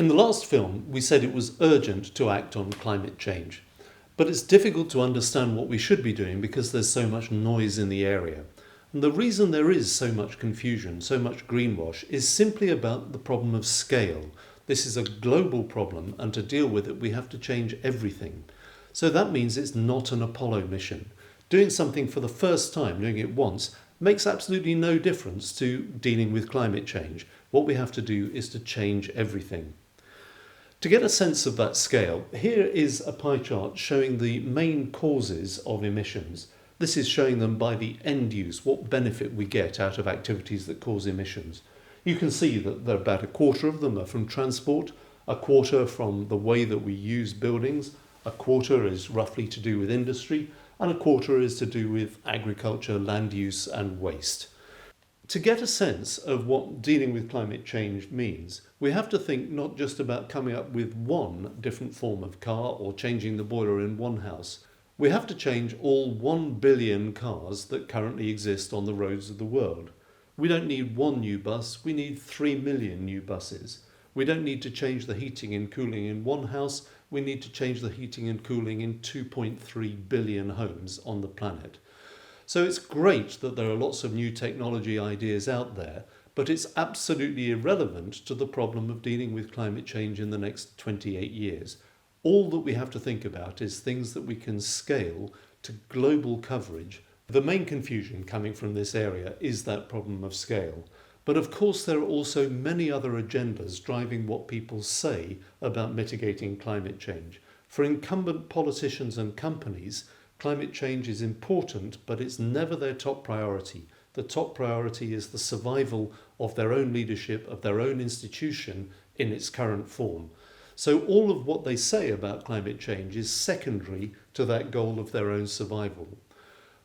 In the last film, we said it was urgent to act on climate change, but it's difficult to understand what we should be doing because there's so much noise in the area. And the reason there is so much confusion, so much greenwash, is simply about the problem of scale. This is a global problem, and to deal with it, we have to change everything. So that means it's not an Apollo mission. Doing something for the first time, doing it once, makes absolutely no difference to dealing with climate change. What we have to do is to change everything. To get a sense of that scale, here is a pie chart showing the main causes of emissions. This is showing them by the end use, what benefit we get out of activities that cause emissions. You can see that about a quarter of them are from transport, a quarter from the way that we use buildings, a quarter is roughly to do with industry, and a quarter is to do with agriculture, land use and waste. To get a sense of what dealing with climate change means, we have to think not just about coming up with one different form of car or changing the boiler in one house. We have to change all 1 billion cars that currently exist on the roads of the world. We don't need one new bus, we need 3 million new buses. We don't need to change the heating and cooling in one house, we need to change the heating and cooling in 2.3 billion homes on the planet. So it's great that there are lots of new technology ideas out there, but it's absolutely irrelevant to the problem of dealing with climate change in the next 28 years. All that we have to think about is things that we can scale to global coverage. The main confusion coming from this area is that problem of scale. But of course there are also many other agendas driving what people say about mitigating climate change. For incumbent politicians and companies, climate change is important, but it's never their top priority. The top priority is the survival of their own leadership, of their own institution in its current form. So all of what they say about climate change is secondary to that goal of their own survival.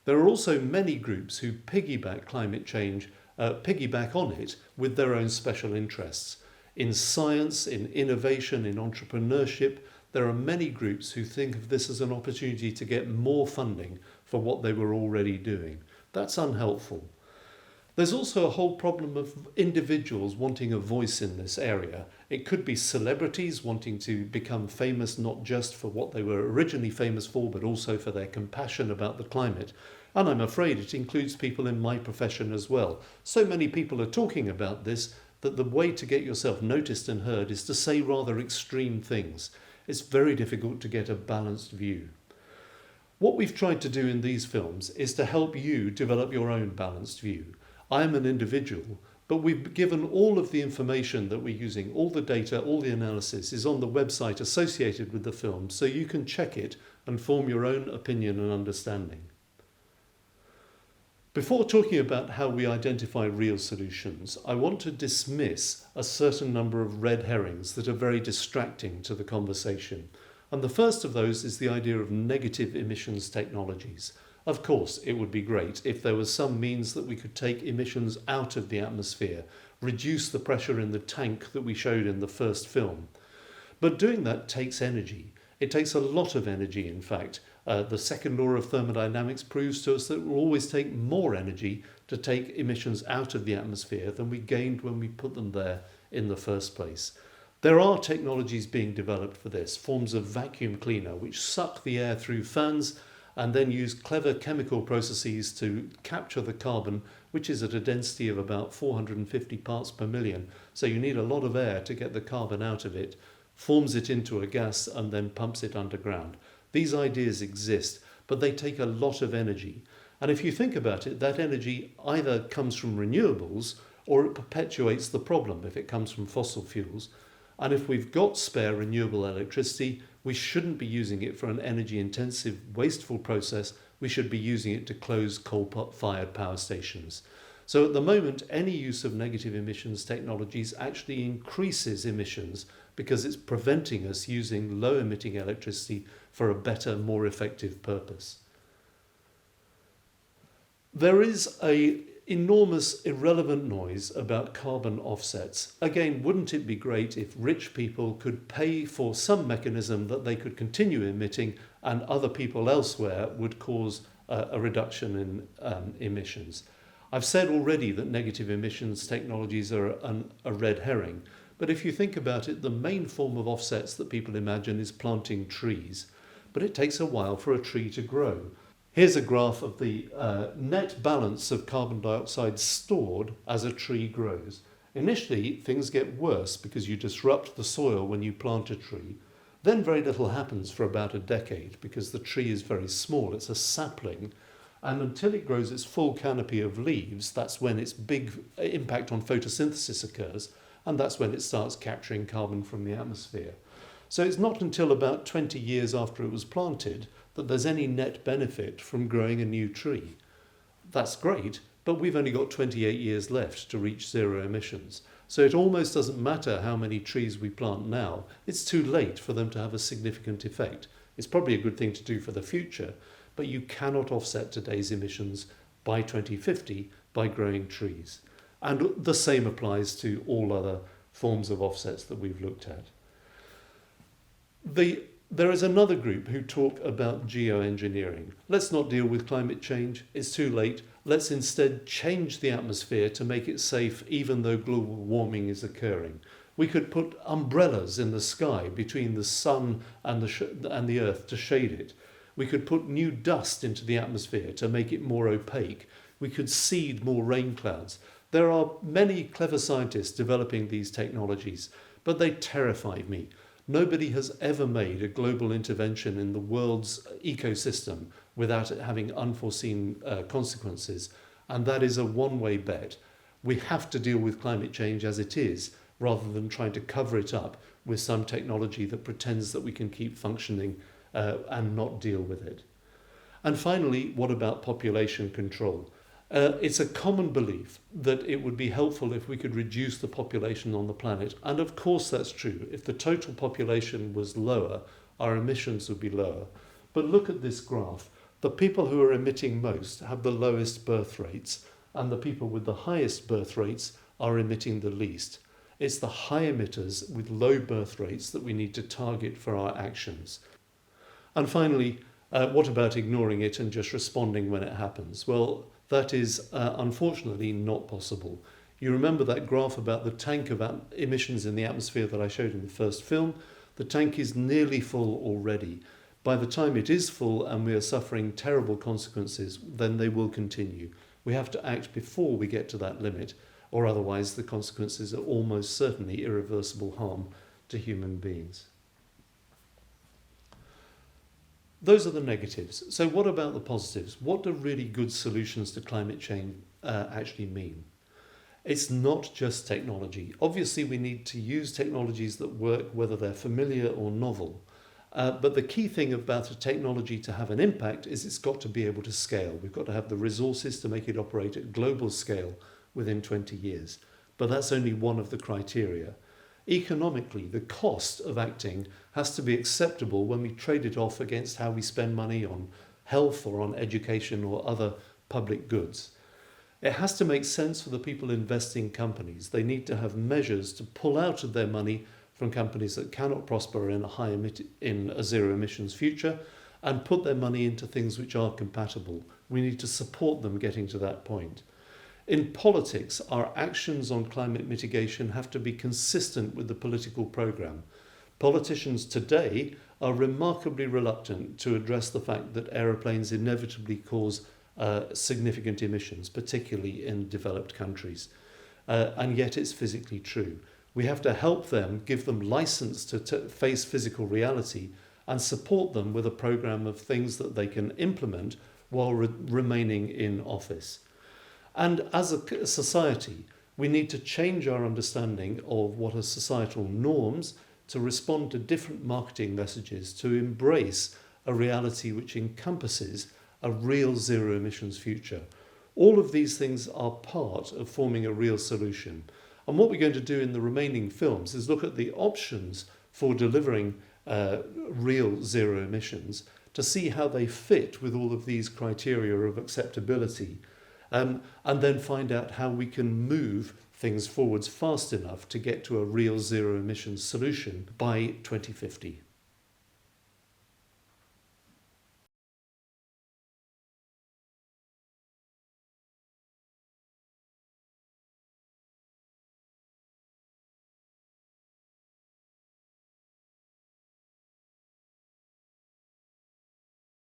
There are also many groups who piggyback climate change, piggyback on it with their own special interests. In science, in innovation, in entrepreneurship, there are many groups who think of this as an opportunity to get more funding for what they were already doing. That's unhelpful. There's also a whole problem of individuals wanting a voice in this area. It could be celebrities wanting to become famous not just for what they were originally famous for, but also for their compassion about the climate. And I'm afraid it includes people in my profession as well. So many people are talking about this that the way to get yourself noticed and heard is to say rather extreme things. It's very difficult to get a balanced view. What we've tried to do in these films is to help you develop your own balanced view. I'm an individual, but we've given all of the information that we're using, all the data, all the analysis is on the website associated with the film, so you can check it and form your own opinion and understanding. Before talking about how we identify real solutions, I want to dismiss a certain number of red herrings that are very distracting to the conversation. And the first of those is the idea of negative emissions technologies. Of course, it would be great if there was some means that we could take emissions out of the atmosphere, reduce the pressure in the tank that we showed in the first film. But doing that takes energy. It takes a lot of energy, in fact. The second law of thermodynamics proves to us that it will always take more energy to take emissions out of the atmosphere than we gained when we put them there in the first place. There are technologies being developed for this, forms of vacuum cleaner which suck the air through fans and then use clever chemical processes to capture the carbon, which is at a density of about 450 parts per million. So you need a lot of air to get the carbon out of it, forms it into a gas and then pumps it underground. These ideas exist, but they take a lot of energy. And if you think about it, that energy either comes from renewables or it perpetuates the problem if it comes from fossil fuels. And if we've got spare renewable electricity, we shouldn't be using it for an energy-intensive, wasteful process. We should be using it to close coal-fired power stations. So at the moment, any use of negative emissions technologies actually increases emissions because it's preventing us using low-emitting electricity for a better, more effective purpose. There is an enormous irrelevant noise about carbon offsets. Again, wouldn't it be great if rich people could pay for some mechanism that they could continue emitting and other people elsewhere would cause a reduction in emissions? I've said already that negative emissions technologies are a red herring, But if you think about it, the main form of offsets that people imagine is planting trees, but it takes a while for a tree to grow. Here's a graph of the net balance of carbon dioxide stored as a tree grows. Initially, things get worse because you disrupt the soil when you plant a tree. Then very little happens for about a decade because the tree is very small. It's a sapling. And until it grows its full canopy of leaves, that's when its big impact on photosynthesis occurs. And that's when it starts capturing carbon from the atmosphere. So it's not until about 20 years after it was planted that there's any net benefit from growing a new tree. That's great, but we've only got 28 years left to reach zero emissions. So it almost doesn't matter how many trees we plant now. It's too late for them to have a significant effect. It's probably a good thing to do for the future, but you cannot offset today's emissions by 2050 by growing trees. And the same applies to all other forms of offsets that we've looked at. There is another group who talk about geoengineering. Let's not deal with climate change. It's too late. Let's instead change the atmosphere to make it safe, even though global warming is occurring. We could put umbrellas in the sky between the sun and the earth to shade it. We could put new dust into the atmosphere to make it more opaque. We could seed more rain clouds. There are many clever scientists developing these technologies, but they terrify me. Nobody has ever made a global intervention in the world's ecosystem without it having unforeseen consequences, and that is a one-way bet. We have to deal with climate change as it is, rather than trying to cover it up with some technology that pretends that we can keep functioning and not deal with it. And finally, what about population control? It's a common belief that it would be helpful if we could reduce the population on the planet. And of course that's true. If the total population was lower, our emissions would be lower. But look at this graph. The people who are emitting most have the lowest birth rates, and the people with the highest birth rates are emitting the least. It's the high emitters with low birth rates that we need to target for our actions. And finally, what about ignoring it and just responding when it happens? Well, that is unfortunately not possible. You remember that graph about the tank of emissions in the atmosphere that I showed in the first film? The tank is nearly full already. By the time it is full and we are suffering terrible consequences, then they will continue. We have to act before we get to that limit, or otherwise the consequences are almost certainly irreversible harm to human beings. Those are the negatives. So what about the positives? What do really good solutions to climate change actually mean? It's not just technology. Obviously, we need to use technologies that work, whether they're familiar or novel. But the key thing about a technology to have an impact is it's got to be able to scale. We've got to have the resources to make it operate at global scale within 20 years. But that's only one of the criteria. Economically, the cost of acting has to be acceptable when we trade it off against how we spend money on health or on education or other public goods. It has to make sense for the people investing in companies. They need to have measures to pull out of their money from companies that cannot prosper in a zero emissions future and put their money into things which are compatible. We need to support them getting to that point. In politics, our actions on climate mitigation have to be consistent with the political programme. Politicians today are remarkably reluctant to address the fact that aeroplanes inevitably cause significant emissions, particularly in developed countries. And yet it's physically true. We have to help them, give them license to face physical reality and support them with a programme of things that they can implement while remaining in office. And as a society, we need to change our understanding of what are societal norms to respond to different marketing messages, to embrace a reality which encompasses a real zero emissions future. All of these things are part of forming a real solution. And what we're going to do in the remaining films is look at the options for delivering real zero emissions to see how they fit with all of these criteria of acceptability. And then find out how we can move things forwards fast enough to get to a real zero emissions solution by 2050.